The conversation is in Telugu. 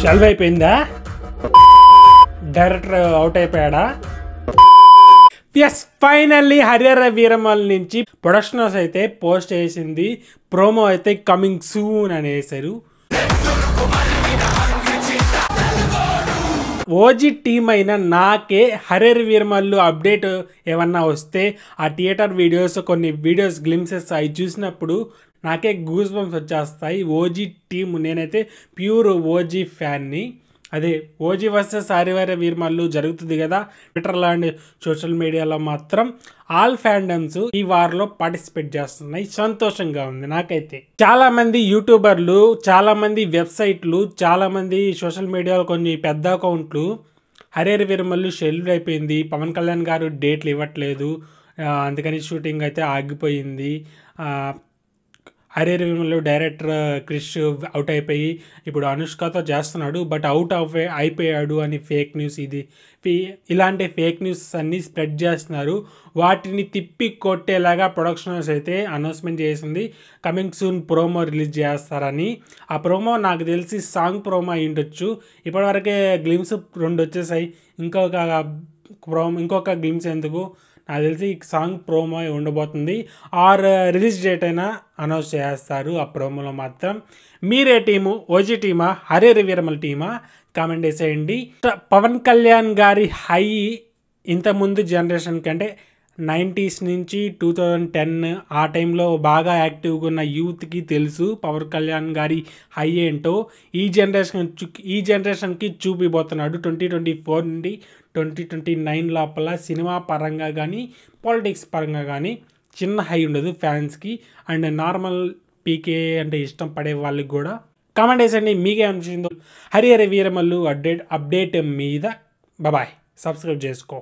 షెల్వ్ అయిపోయిందా? డైరెక్టర్ అవుట్ అయిపోయాడా? ఎస్, ఫైనల్లీ హరిహర వీరమల్ నుంచి ప్రొడక్షన్ హౌస్ అయితే పోస్ట్ చేసింది. ప్రోమో అయితే కమింగ్ సూన్ అని వేశారు. ఓజీ టీమ్ అయిన నాకే హరిహర వీరమల్లు అప్డేట్ ఏమన్నా వస్తే ఆ థియేటర్ వీడియోస్, కొన్ని వీడియోస్ గ్లిమ్సెస్ అవి చూసినప్పుడు నాకే గూస్ బంప్స్ వచ్చేస్తాయి. ఓజీ టీమ్, నేనైతే ప్యూర్ ఓజీ ఫ్యాన్ని. అదే ఓజీ వర్సెస్ హరిహర వీరమల్లు జరుగుతుంది కదా ట్విట్టర్లో అండ్ సోషల్ మీడియాలో మాత్రం ఆల్ ఫ్యాండమ్స్ ఈ వార్లో పార్టిసిపేట్ చేస్తున్నాయి. సంతోషంగా ఉంది నాకైతే. చాలా మంది యూట్యూబర్లు, చాలా మంది వెబ్సైట్లు, చాలా మంది సోషల్ మీడియాలో కొన్ని పెద్ద అకౌంట్లు హరిహర వీరమల్లు షెల్డ్ అయిపోయింది, పవన్ కళ్యాణ్ గారు డేట్లు ఇవ్వట్లేదు, అందుకని షూటింగ్ అయితే ఆగిపోయింది, హరిహర వీరమల్లు డైరెక్టర్ క్రిష్ అవుట్ అయిపోయి ఇప్పుడు అనుష్కతో చేస్తున్నాడు, బట్ అయిపోయాడు అని ఫేక్ న్యూస్. ఇలాంటి ఫేక్ న్యూస్ అన్నీ స్ప్రెడ్ చేస్తున్నారు. వాటిని తిప్పి కొట్టేలాగా ప్రొడక్షన్ హౌస్ అయితే అనౌన్స్మెంట్ చేసింది, కమింగ్ సూన్ ప్రోమో రిలీజ్ చేస్తారని. ఆ ప్రోమో నాకు తెలిసి సాంగ్ ప్రోమో అయి ఉండొచ్చు. ఇప్పటివరకే గ్లిమ్స్ 2 వచ్చేసాయి, ఇంకొక గ్లిమ్స్ ఎందుకు? నాకు తెలిసి సాంగ్ ప్రోమో ఉండబోతుంది, ఆర్ రిలీజ్ డేట్ అయినా అనౌన్స్ చేస్తారు ఆ ప్రోమోలో మాత్రం. మీరే team, OG టీమా, Harihara Veeramal టీమా? Comment చేసేయండి. పవన్ కళ్యాణ్ గారి హై ఇంతకుముందు జనరేషన్ కంటే 90s నుంచి 2010 ఆ టైంలో బాగా యాక్టివ్గా ఉన్న యూత్కి తెలుసు పవన్ కళ్యాణ్ గారి హై ఏంటో. ఈ జనరేషన్కి చూపిపోతున్నాడు. 2024 నుండి 2029 లోపల సినిమా పరంగా కానీ పాలిటిక్స్ పరంగా కానీ చిన్న హై ఉండదు ఫ్యాన్స్కి, అండ్ నార్మల్ పీకే అంటే ఇష్టం పడే వాళ్ళకి కూడా. కామెంట్ వేసండి మీకే అనిపించిందో హరిహర వీరమల్లు అప్డేట్ మీద. బాయ్, సబ్స్క్రైబ్ చేసుకో.